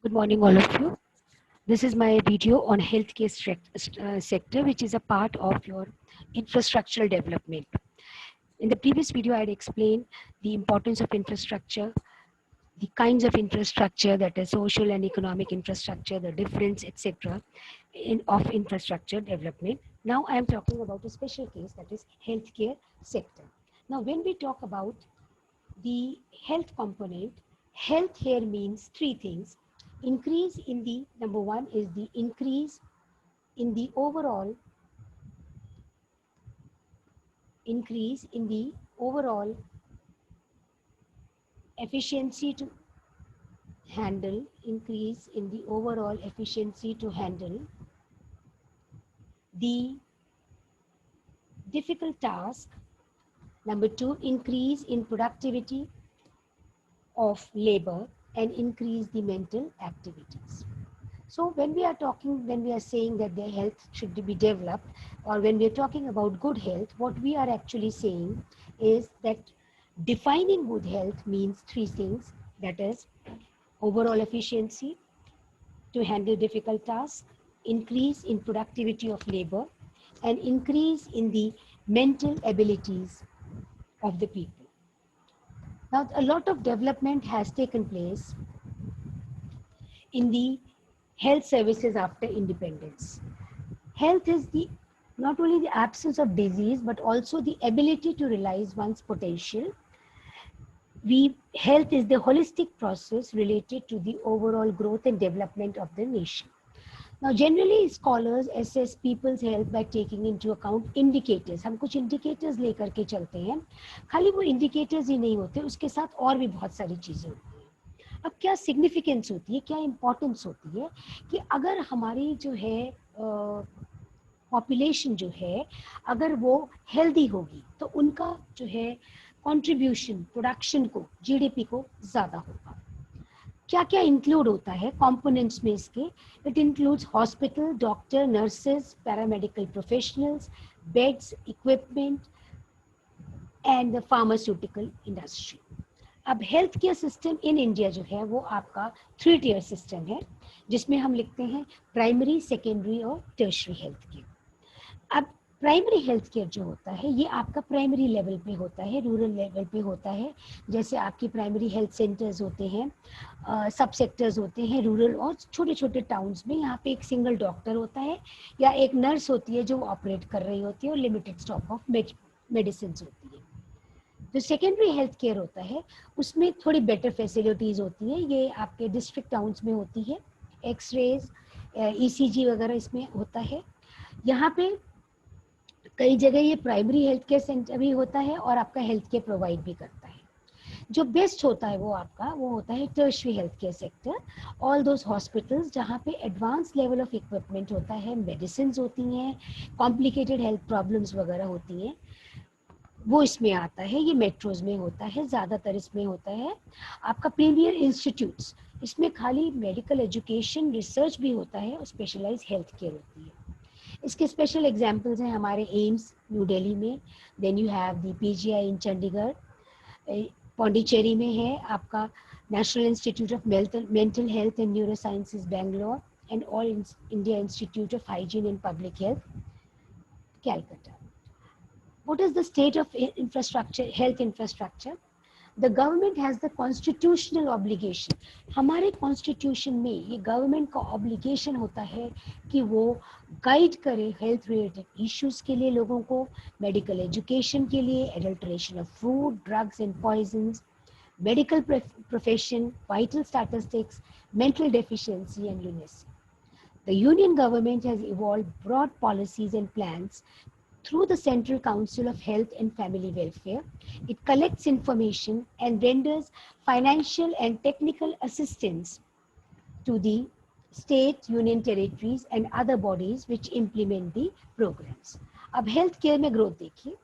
Good morning, all of you. This is my video on healthcare sector, which is a part of your infrastructural development. In the previous video, I had explained the importance of infrastructure, the kinds of infrastructure, that is social and economic infrastructure, the difference, etc., of infrastructure development. Now I am talking about a special case, that is healthcare sector. Now, when we talk about the health component, health here means three things. Increase in the, number one is the increase in the overall efficiency to handle the difficult task. Number two, increase in productivity of labor and increase the mental activities. So when we are saying that their health should be developed, or when we are talking about good health, what we are actually saying is that defining good health means three things, that is overall efficiency to handle difficult tasks, increase in productivity of labor, and increase in the mental abilities of the people. Now, a lot of development has taken place in the health services after independence. Health is not only the absence of disease, but also the ability to realize one's potential. Health is the holistic process related to the overall growth and development of the nation. Now, generally scholars assess people's health by taking into account indicators. हम कुछ indicators लेकर के चलते हैं. खाली वो indicators ही नहीं होते, उसके साथ और भी बहुत सारी चीजें होती हैं. अब क्या significance होती है, क्या importance होती है कि अगर हमारी जो है पॉपुलेशन जो है, अगर वो हेल्दी होगी तो उनका जो है कंट्रीब्यूशन प्रोडक्शन को, जीडीपी को ज्यादा होगा. क्या क्या इंक्लूड होता है कंपोनेंट्स में इसके? It includes hospital, doctor, nurses, paramedical professionals, beds, equipment and the pharmaceutical industry. अब health care system in India जो है वो आपका 3 टियर सिस्टम है, जिसमें हम लिखते हैं प्राइमरी, सेकेंडरी और टर्शरी हेल्थ केयर. अब प्राइमरी हेल्थ केयर जो होता है ये आपका प्राइमरी लेवल पे होता है, रूरल लेवल पे होता है. जैसे आपकी प्राइमरी हेल्थ सेंटर्स होते हैं, सब सेक्टर्स होते हैं रूरल और छोटे छोटे टाउन्स में. यहाँ पे एक सिंगल डॉक्टर होता है या एक नर्स होती है जो ऑपरेट कर रही होती है, और लिमिटेड स्टॉक ऑफ मेडिसिन होती है. जो सेकेंडरी हेल्थ केयर होता है उसमें थोड़ी बेटर फैसिलिटीज होती है. ये आपके डिस्ट्रिक्ट टाउन्स में होती है, एक्सरेज, ईसीजी वगैरह इसमें होता है. यहाँ पे कई जगह ये प्राइमरी हेल्थ केयर सेंटर भी होता है और आपका हेल्थ केयर प्रोवाइड भी करता है. जो बेस्ट होता है वो होता है tertiary health care sector. All those hospitals जहाँ पे एडवांस लेवल ऑफ इक्विपमेंट होता है, मेडिसिन होती हैं, कॉम्प्लिकेटेड हेल्थ प्रॉब्लम्स वगैरह होती हैं, वो इसमें आता है. ये मेट्रोज में होता है, ज़्यादातर इसमें होता है. आपका प्रीमियर इंस्टीट्यूट्स, इसमें खाली मेडिकल एजुकेशन रिसर्च भी होता है और स्पेशलाइज हेल्थ केयर होती है. इसके स्पेशल एग्जाम्पल्स हैं हमारे एम्स न्यू दिल्ली में, then you have the PGI in Chandigarh, Pondicherry में है आपका national institute of mental health and neurosciences Bangalore, and all India institute of hygiene and public health Calcutta. What is the state of infrastructure, health infrastructure? The government has the constitutional obligation. हमारे constitution में ये government का obligation होता है कि वो guide करे health related issues के लिए लोगों को, मेडिकल एजुकेशन के लिए, adulteration of food, drugs and poisons, medical profession, vital statistics, mental deficiency and lunacy. The union government has evolved broad policies and plans through the Central Council of Health and Family Welfare. It collects information and renders financial and technical assistance to the state, union territories and other bodies which implement the programs. अब health care में growth देखिए.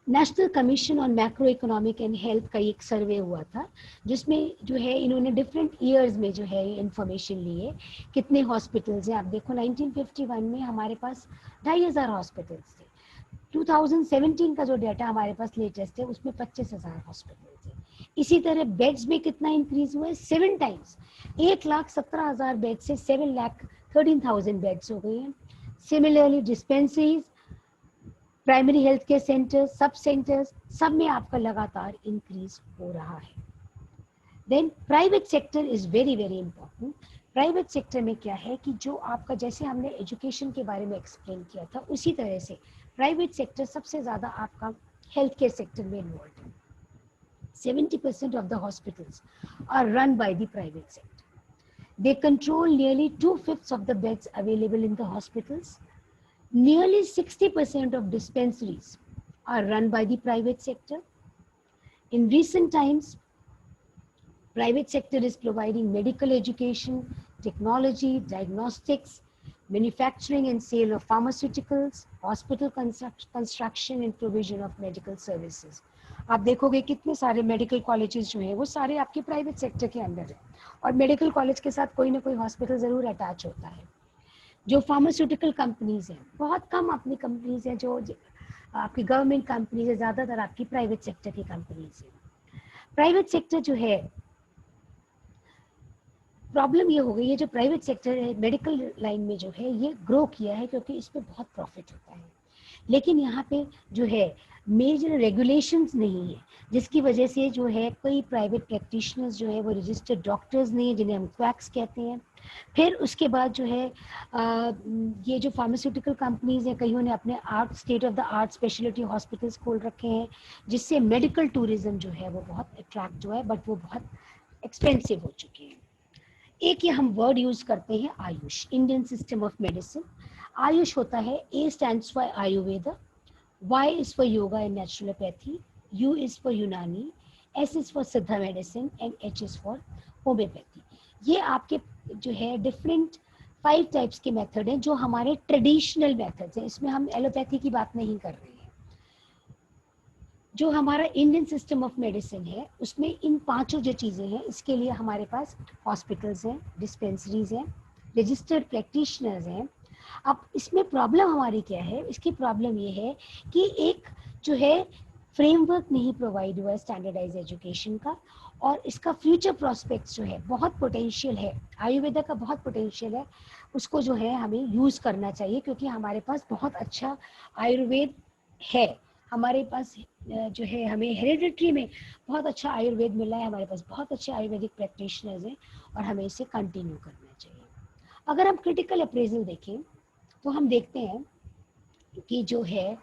National commission on macro economic and health का एक सर्वे हुआ था, जिसमें जो है इन्होंने डिफरेंट ईयर्स में जो है इंफॉर्मेशन लिए, कितने हॉस्पिटल्स हैं. आप देखो 1951 में हमारे पास 2500 हॉस्पिटल्स थे. 2017 का जो डाटा हमारे पास लेटेस्ट है उसमें 25,000 हॉस्पिटल्स हैं. इसी तरह बेड्स में कितना इंक्रीज हुआ है, 7 टाइम्स, 1,17,000 बेड से 7,13,000 बेड्स हो गए हैं। Similarly dispensaries, primary health care centres, sub centres, सब में आपका लगातार इंक्रीज हो रहा है। Then private sector is very very important. Private sector में क्या है कि जो आपका, जैसे हमने एजुकेशन के बारे में एक्सप्लेन किया था, उसी तरह से प्राइवेट सेक्टर सबसे ज्यादा आपका हेल्थ केयर सेक्टर में इन्वॉल्व है। 70% of the hospitals are run by the private sector. They control nearly 2/5 of the beds available in the hospitals. Nearly 60% of dispensaries are run by the private sector. In recent times, private sector is providing medical education, technology, diagnostics, manufacturing and sale of pharmaceuticals, hospital construction and provision of medical services. आप देखोगे कितने सारे medical colleges जो हैं वो सारे आपके private sector के अंदर है, और मेडिकल कॉलेज के साथ कोई ना कोई हॉस्पिटल जरूर अटैच होता है। जो फार्मास्यूटिकल कंपनीज हैं, बहुत कम अपनी कंपनीज हैं जो आपकी गवर्नमेंट कंपनीज है, ज्यादातर आपकी प्राइवेट सेक्टर की कंपनीज है। प्राइवेट सेक्टर जो है, प्रॉब्लम ये हो गई है, जो प्राइवेट सेक्टर है मेडिकल लाइन में जो है ये ग्रो किया है क्योंकि इस पे बहुत प्रॉफिट होता है, लेकिन यहाँ पे जो है मेजर रेगुलेशंस नहीं है, जिसकी वजह से जो है कोई प्राइवेट प्रैक्टिशनर्स जो है वो रजिस्टर्ड डॉक्टर्स नहीं है, जिन्हें हम क्वैक्स कहते हैं। फिर उसके बाद जो है ये जो फार्मास्यूटिकल कंपनीज हैं, कईयों ने अपने art state of the art speciality hospitals खोल रखे हैं, जिससे मेडिकल टूरिज्म जो है वो बहुत अट्रैक्ट जो है, बट वो बहुत एक्सपेंसिव हो चुके हैं। एक ये हम वर्ड यूज करते हैं AYUSH, Indian system of medicine. AYUSH होता है, A stands for Ayurveda, Y is for yoga and naturopathy, U is for Unani, S is for Siddha medicine and H is for homeopathy. ये आपके जो है डिफरेंट 5 टाइप्स के मेथड हैं जो हमारे ट्रेडिशनल मेथड्स हैं। इसमें हम एलोपैथी की बात नहीं कर रहे हैं। जो हमारा इंडियन सिस्टम ऑफ मेडिसिन है उसमें इन 5 जो चीज़ें हैं, इसके लिए हमारे पास हॉस्पिटल्स हैं, डिस्पेंसरीज हैं, रजिस्टर्ड प्रैक्टिशनर्स हैं। अब इसमें प्रॉब्लम हमारी क्या है, इसकी प्रॉब्लम ये है कि एक जो है फ्रेमवर्क नहीं प्रोवाइड हुआ है स्टैंडर्डाइज एजुकेशन का, और इसका फ्यूचर प्रोस्पेक्ट्स जो है बहुत पोटेंशियल है, आयुर्वेदा का बहुत पोटेंशियल है, उसको जो है हमें यूज़ करना चाहिए क्योंकि हमारे पास बहुत अच्छा आयुर्वेद है। हमारे पास जो है हमें हेरिडिटरी में बहुत अच्छा आयुर्वेद मिला है, हमारे पास बहुत अच्छे आयुर्वेदिक प्रैक्टिशनर्स हैं और हमें इसे कंटिन्यू करना चाहिए। अगर हम क्रिटिकल अप्रेजल देखें तो हम देखते हैं कि जो है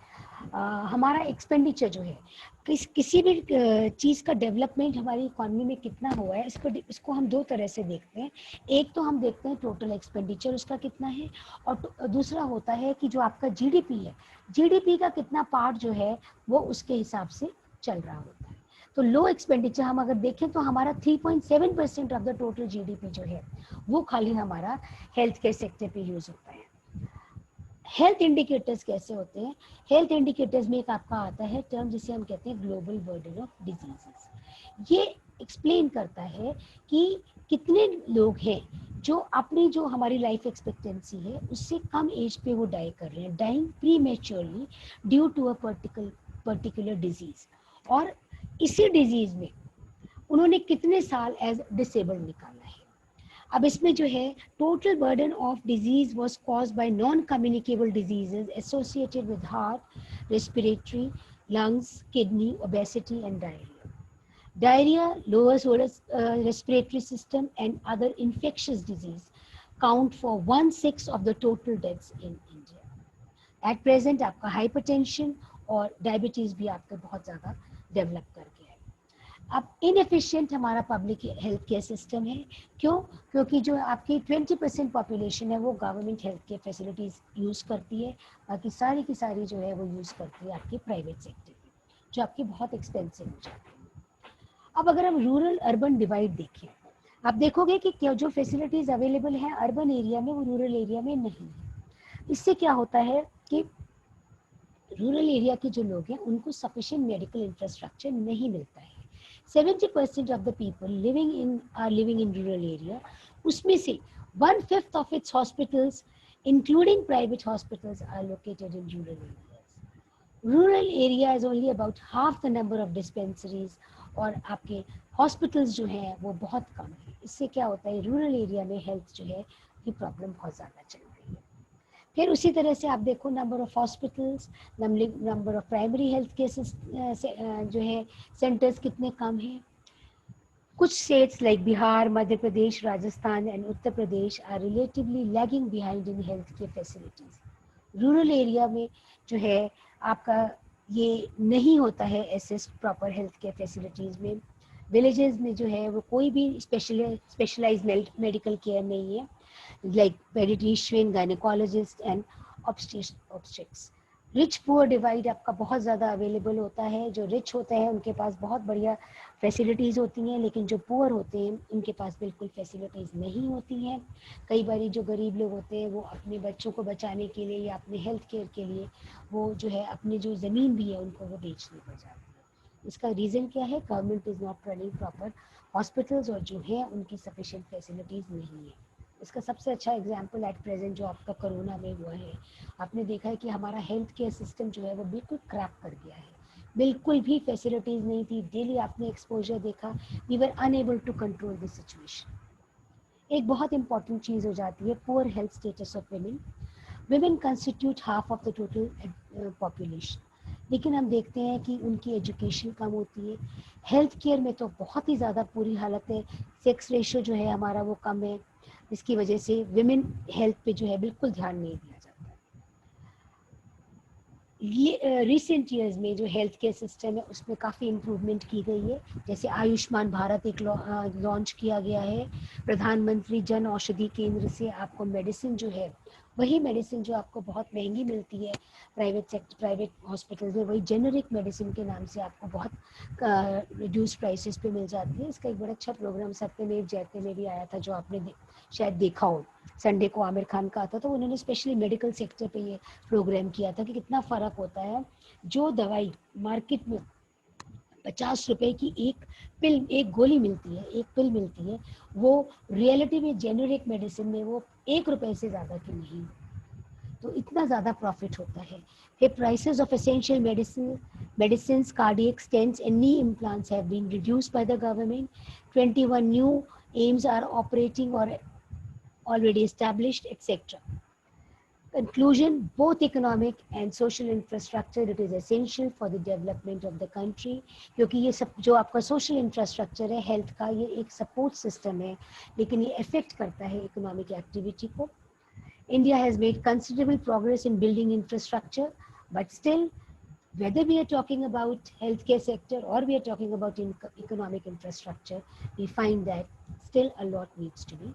हमारा एक्सपेंडिचर जो है किसी भी चीज़ का डेवलपमेंट हमारी इकोनॉमी में कितना हुआ है, इसको हम 2 तरह से देखते हैं। एक तो हम देखते हैं टोटल एक्सपेंडिचर उसका कितना है, और दूसरा होता है कि जो आपका जीडीपी है, जीडीपी का कितना पार्ट जो है वो उसके हिसाब से चल रहा होता है। तो लो एक्सपेंडिचर हम अगर देखें तो हमारा 3.7% ऑफ द टोटल जीडीपी जो है वो खाली हमारा हेल्थ केयर सेक्टर पे यूज होता है। हेल्थ इंडिकेटर्स कैसे होते हैं, हेल्थ इंडिकेटर्स में एक आपका आता है टर्म जिसे हम कहते हैं ग्लोबल बर्डन ऑफ डिजीजेस। ये एक्सप्लेन करता है कि कितने लोग हैं जो अपनी जो हमारी लाइफ एक्सपेक्टेंसी है उससे कम एज पे वो डाई कर रहे हैं, dying prematurely due to a particular disease, और इसी डिजीज में उन्होंने कितने साल एज डिसेबल्ड निकाला है। अब इसमें जो है total burden of disease was caused by non communicable diseases associated with heart, respiratory, lungs, kidney, obesity and diarrhoea. Diarrhea, lower respiratory system and other infectious disease count for 1/6 of the total deaths in India. At present आपका hypertension और diabetes भी आपका बहुत ज़्यादा develop कर गया है। अब इनएफिशिएंट हमारा पब्लिक हेल्थ केयर सिस्टम है। क्यों? क्योंकि जो आपकी 20% पॉपुलेशन है वो government health care facilities use करती है, बाकी सारी की सारी जो है वो यूज़ करती है आपके प्राइवेट सेक्टर में, जो आपकी बहुत एक्सपेंसिव हो जाती है। अब अगर हम रूरल अर्बन डिवाइड देखें, आप देखोगे कि क्या जो फैसिलिटीज़ अवेलेबल हैं अर्बन एरिया में वो रूरल एरिया में नहीं है। इससे क्या होता है कि रूरल एरिया के जो लोग हैं उनको सफिशिएंट मेडिकल इंफ्रास्ट्रक्चर नहीं मिलता है। 70% of the people living in rural area, उसमें से 1/5 of its hospitals including private hospitals are located in rural areas. Rural area is only about half the number of dispensaries, और आपके hospitals जो हैं वो बहुत कम है। इससे क्या होता है, रूरल एरिया में हेल्थ जो है ये प्रॉब्लम बहुत ज़्यादा चल रही है। फिर उसी तरह से आप देखो number of hospitals, number of primary health cases जो है सेंटर्स कितने कम हैं। कुछ states like Bihar, Madhya Pradesh, Rajasthan and Uttar Pradesh are relatively lagging behind in health care facilities. Rural area में जो है आपका ये नहीं होता है access proper health care facilities में। विलेजेस में जो है वो कोई भी स्पेशलाइज्ड मेडिकल केयर नहीं है, like pediatrician, gynecologist and obstetrics. Rich poor divide आपका बहुत ज़्यादा अवेलेबल होता है। जो रिच होते हैं उनके पास बहुत बढ़िया फैसिलिटीज़ होती हैं, लेकिन जो पुअर होते हैं उनके पास बिल्कुल फैसिलिटीज़ नहीं होती हैं। कई बार जो गरीब लोग होते हैं वो अपने बच्चों को बचाने के लिए या अपने हेल्थ केयर के लिए वो जो है अपनी जो ज़मीन भी है उनको वो बेचने पड़ जाती है। इसका रीज़न क्या है, government is not running proper hospitals, और जो है उनकी सफिशिएंट फैसिलिटीज़ नहीं है। इसका सबसे अच्छा एग्जाम्पल एट प्रेजेंट जो आपका कोरोना में हुआ है, आपने देखा है कि हमारा हेल्थ केयर सिस्टम जो है वो बिल्कुल क्रैक कर गया है। बिल्कुल भी फैसिलिटीज़ नहीं थी। डेली आपने एक्सपोजर देखा, we were unable to control the situation. एक बहुत इंपॉर्टेंट चीज़ हो जाती है poor health status of women. Women constitute half of the total population. लेकिन हम देखते हैं कि उनकी एजुकेशन कम होती है। हेल्थ केयर में तो बहुत ही ज़्यादा पूरी हालत है। सेक्स रेशियो जो है हमारा वो कम है, इसकी वजह से विमेन हेल्थ पे जो है बिल्कुल ध्यान नहीं दिया जाता। ये रिसेंट ईयर्स में जो हेल्थ केयर सिस्टम है उसमें काफ़ी इम्प्रूवमेंट की गई है। जैसे आयुष्मान भारत एक लॉन्च किया गया है। प्रधानमंत्री जन औषधि केंद्र से आपको मेडिसिन जो है वही मेडिसिन जो आपको बहुत महंगी मिलती है प्राइवेट हॉस्पिटल में, वही जेनरिक मेडिसिन के नाम से आपको बहुत रिड्यूस प्राइसेस पे मिल जाती है। इसका एक बड़ा अच्छा प्रोग्राम सत्यमेव जयते में भी आया था, जो आपने शायद देखा हो। संडे को आमिर खान का आता था, उन्होंने स्पेशली मेडिकल सेक्टर पे ये प्रोग्राम किया था कि कितना फ़र्क होता है। जो दवाई मार्केट में 50 रुपए की एक गोली मिलती है, एक पिल मिलती है, वो रियलिटी में जेनरिक मेडिसिन में वो 1 रुपए से ज़्यादा की नहीं। तो इतना ज़्यादा प्रॉफिट होता है। फिर prices of essential medicines, cardiac stents and knee implants have been reduced by the government. 21 new AIIMS are operating or already established, etc. Conclusion, both economic and social infrastructure, it is essential for the development of the country. क्योंकि ये सब जो आपका social infrastructure है health का, ये एक support system है, लेकिन ये affect करता है economic activity को। India has made considerable progress in building infrastructure, but still, whether we are talking about healthcare sector or we are talking about economic infrastructure, we find that still a lot needs to be